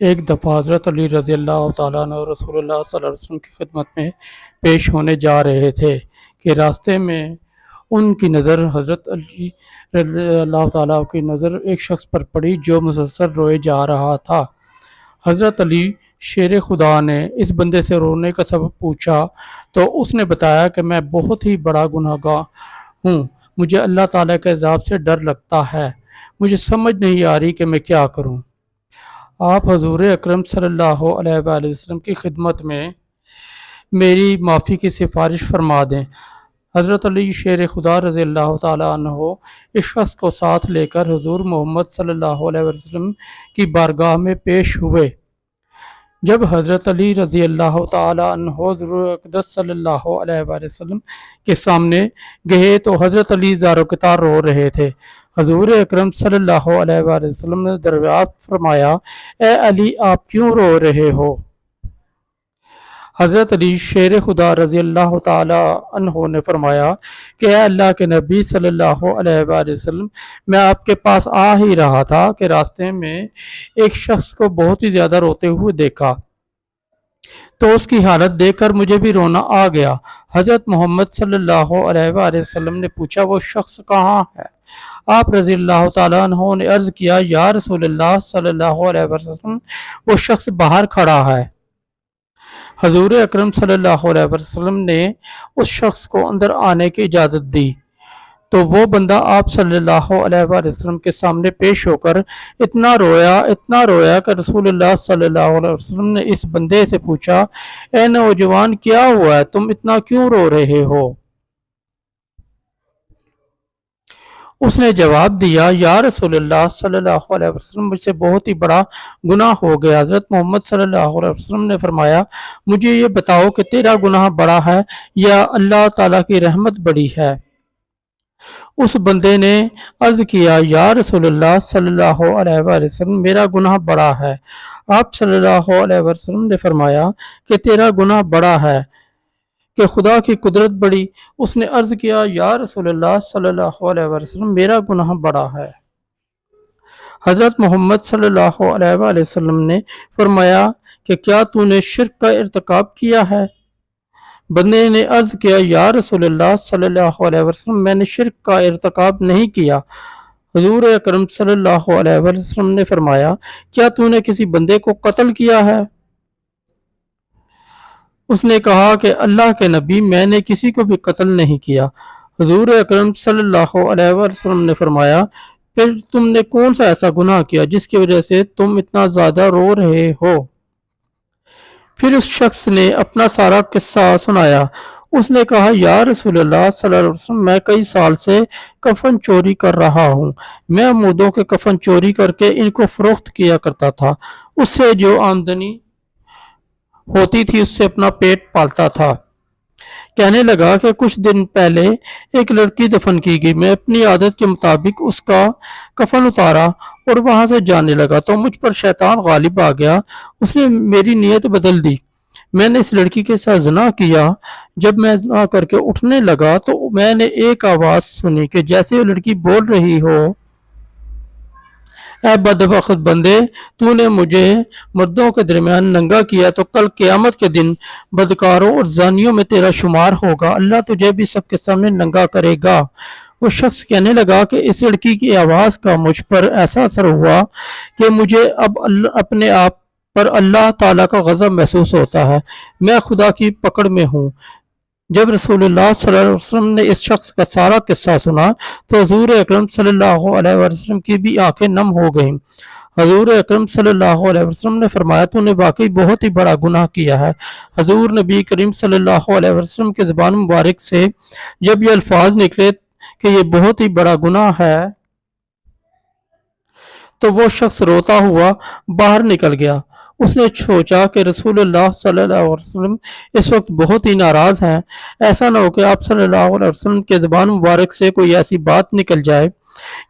ایک دفعہ حضرت علی رضی اللہ تعالیٰ عنہ رسول اللہ صلی اللہ علیہ وسلم کی خدمت میں پیش ہونے جا رہے تھے کہ راستے میں ان کی نظر حضرت علی رضی اللہ تعالیٰ کی نظر ایک شخص پر پڑی جو مسلسل روئے جا رہا تھا۔ حضرت علی شیر خدا نے اس بندے سے رونے کا سبب پوچھا تو اس نے بتایا کہ میں بہت ہی بڑا گناہ گار ہوں، مجھے اللہ تعالیٰ کے عذاب سے ڈر لگتا ہے، مجھے سمجھ نہیں آ رہی کہ میں کیا کروں۔ آپ حضور اکرم صلی اللہ علیہ وآلہ وسلم کی خدمت میں میری معافی کی سفارش فرما دیں۔ حضرت علی شیر خدا رضی اللہ تعالیٰ عنہ اس شخص کو ساتھ لے کر حضور محمد صلی اللہ علیہ وسلم کی بارگاہ میں پیش ہوئے۔ جب حضرت علی رضی اللہ تعالیٰ عنہ حضور اقدس صلی اللہ علیہ وآلہ وسلم کے سامنے گئے تو حضرت علی زار و کتار رو رہے تھے۔ حضور اکرم صلی اللہ علیہ وآلہ وسلم نے دریافت فرمایا، اے علی آپ کیوں رو رہے ہو؟ حضرت علی شیر خدا رضی اللہ تعالی عنہ نے فرمایا کہ اے اللہ کے نبی صلی اللہ علیہ وآلہ وسلم، میں آپ کے پاس آ ہی رہا تھا کہ راستے میں ایک شخص کو بہت ہی زیادہ روتے ہوئے دیکھا تو اس کی حالت دیکھ کر مجھے بھی رونا آ گیا۔ حضرت محمد صلی اللہ علیہ وآلہ وسلم نے پوچھا، وہ شخص کہاں ہے؟ آپ رضی اللہ تعالیٰ عنہ نے عرض کیا، یا رسول اللہ صلی اللہ علیہ وسلم، وہ شخص باہر کھڑا ہے۔ حضور اکرم صلی اللہ علیہ وسلم نے اس شخص کو اندر آنے کی اجازت دی تو وہ بندہ آپ صلی اللہ علیہ وآلہ وسلم کے سامنے پیش ہو کر اتنا رویا کہ رسول اللہ صلی اللہ علیہ وسلم نے اس بندے سے پوچھا، اے نوجوان کیا ہوا ہے، تم اتنا کیوں رو رہے ہو؟ اس نے جواب دیا، یا رسول اللہ صلی اللہ علیہ وسلم، مجھ سے بہت ہی بڑا گناہ ہو گیا۔ حضرت محمد صلی اللہ علیہ وسلم نے فرمایا، مجھے یہ بتاؤ کہ تیرا گناہ بڑا ہے یا اللہ تعالیٰ کی رحمت بڑی ہے؟ اس بندے نے عرض کیا، یا رسول اللہ صلی اللہ علیہ وآلہ وسلم، میرا گناہ بڑا ہے۔ آپ صلی اللہ علیہ وسلم نے فرمایا کہ تیرا گناہ بڑا ہے کہ خدا کی قدرت بڑی؟ اس نے عرض کیا، یا رسول اللہ صلی اللہ علیہ وسلم، میرا گناہ بڑا ہے۔ حضرت محمد صلی اللہ علیہ وآلہ وسلم نے فرمایا کہ کیا تو نے شرک کا ارتکاب کیا ہے؟ بندے نے عرض کیا، یا رسول اللہ صلی اللہ علیہ وسلم، میں نے شرک کا ارتکاب نہیں کیا۔ حضور اکرم صلی اللہ علیہ وسلم نے فرمایا، کیا تو نے کسی بندے کو قتل کیا ہے؟ اس نے کہا کہ اللہ کے نبی، میں نے کسی کو بھی قتل نہیں کیا۔ حضور اکرم صلی اللہ علیہ وسلم نے فرمایا، پھر تم نے کون سا ایسا گناہ کیا جس کی وجہ سے تم اتنا زیادہ رو رہے ہو؟ پھر اس شخص نے اپنا سارا قصہ سنایا۔ اس نے کہا، یا رسول اللہ صلی اللہ علیہ وسلم، میں کئی سال سے کفن چوری کر رہا ہوں۔ میں امودوں کے کفن چوری کر کے ان کو فروخت کیا کرتا تھا، اس سے جو آمدنی ہوتی تھی اس سے اپنا پیٹ پالتا تھا۔ کہنے لگا کہ کچھ دن پہلے ایک لڑکی دفن کی گئی، میں اپنی عادت کے مطابق اس کا کفن اتارا اور وہاں سے جانے لگا تو مجھ پر شیطان غالب آ گیا، اس نے میری نیت بدل دی، میں نے اس لڑکی کے ساتھ زنا کیا۔ جب میں زنا کر کے اٹھنے لگا تو میں نے ایک آواز سنی کہ جیسے وہ لڑکی بول رہی ہو، اے بدبخت بندے، تو نے مجھے مردوں کے درمیان ننگا کیا تو کل قیامت کے دن بدکاروں اور زانیوں میں تیرا شمار ہوگا، اللہ تجھے بھی سب کے سامنے ننگا کرے گا۔ وہ شخص کہنے لگا کہ اس لڑکی کی آواز کا مجھ پر ایسا اثر ہوا کہ مجھے اب اپنے آپ پر اللہ تعالیٰ کا غضب محسوس ہوتا ہے، میں خدا کی پکڑ میں ہوں۔ جب رسول اللہ صلی اللہ علیہ وسلم نے اس شخص کا سارا قصہ سنا تو حضور اکرم صلی اللہ علیہ وسلم کی بھی آنکھیں نم ہو گئیں۔ حضور اکرم صلی اللہ علیہ وسلم نے فرمایا، تو نے واقعی بہت ہی بڑا گناہ کیا ہے۔ حضور نبی کریم صلی اللہ علیہ وسلم کے زبان مبارک سے جب یہ الفاظ نکلے کہ یہ بہت ہی بڑا گناہ ہے تو وہ شخص روتا ہوا باہر نکل گیا۔ اس نے سوچا کہ رسول اللہ صلی اللہ علیہ وسلم اس وقت بہت ہی ناراض ہیں، ایسا نہ ہو کہ آپ صلی اللہ علیہ وسلم کے زبان مبارک سے کوئی ایسی بات نکل جائے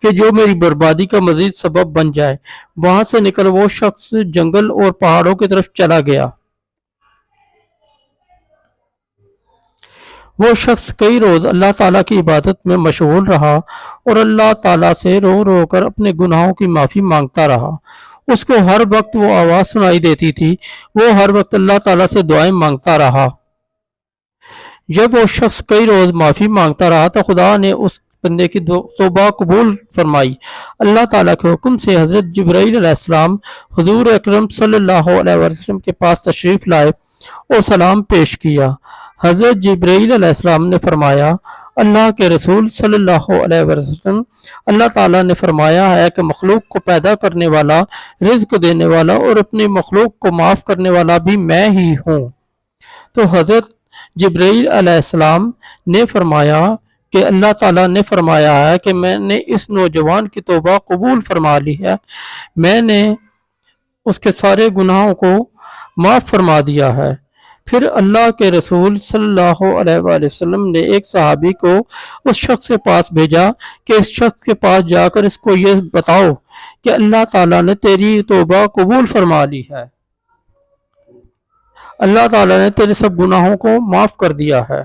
کہ جو میری بربادی کا مزید سبب بن جائے۔ وہاں سے نکل وہ شخص جنگل اور پہاڑوں کی طرف چلا گیا۔ وہ شخص کئی روز اللہ تعالیٰ کی عبادت میں مشغول رہا اور اللہ تعالیٰ سے رو رو کر اپنے گناہوں کی معافی مانگتا رہا۔ اس کو ہر وقت وہ آواز سنائی دیتی تھی، وہ ہر وقت اللہ تعالیٰ سے دعائیں مانگتا رہا۔ جب وہ شخص کئی روز معافی مانگتا رہا تو خدا نے اس بندے کی توبہ قبول فرمائی۔ اللہ تعالیٰ کے حکم سے حضرت جبرائیل علیہ السلام حضور اکرم صلی اللہ علیہ وسلم کے پاس تشریف لائے اور سلام پیش کیا۔ حضرت جبرائیل علیہ السلام نے فرمایا، اللہ کے رسول صلی اللہ علیہ وسلم، اللہ تعالیٰ نے فرمایا ہے کہ مخلوق کو پیدا کرنے والا، رزق دینے والا اور اپنی مخلوق کو معاف کرنے والا بھی میں ہی ہوں۔ تو حضرت جبرائیل علیہ السلام نے فرمایا کہ اللہ تعالیٰ نے فرمایا ہے کہ میں نے اس نوجوان کی توبہ قبول فرما لی ہے، میں نے اس کے سارے گناہوں کو معاف فرما دیا ہے۔ پھر اللہ کے رسول صلی اللہ علیہ وآلہ وسلم نے ایک صحابی کو اس شخص کے پاس بھیجا کہ اس شخص کے پاس جا کر اس کو یہ بتاؤ کہ اللہ تعالیٰ نے تیری توبہ قبول فرما لی ہے، اللہ تعالیٰ نے تیرے سب گناہوں کو معاف کر دیا ہے۔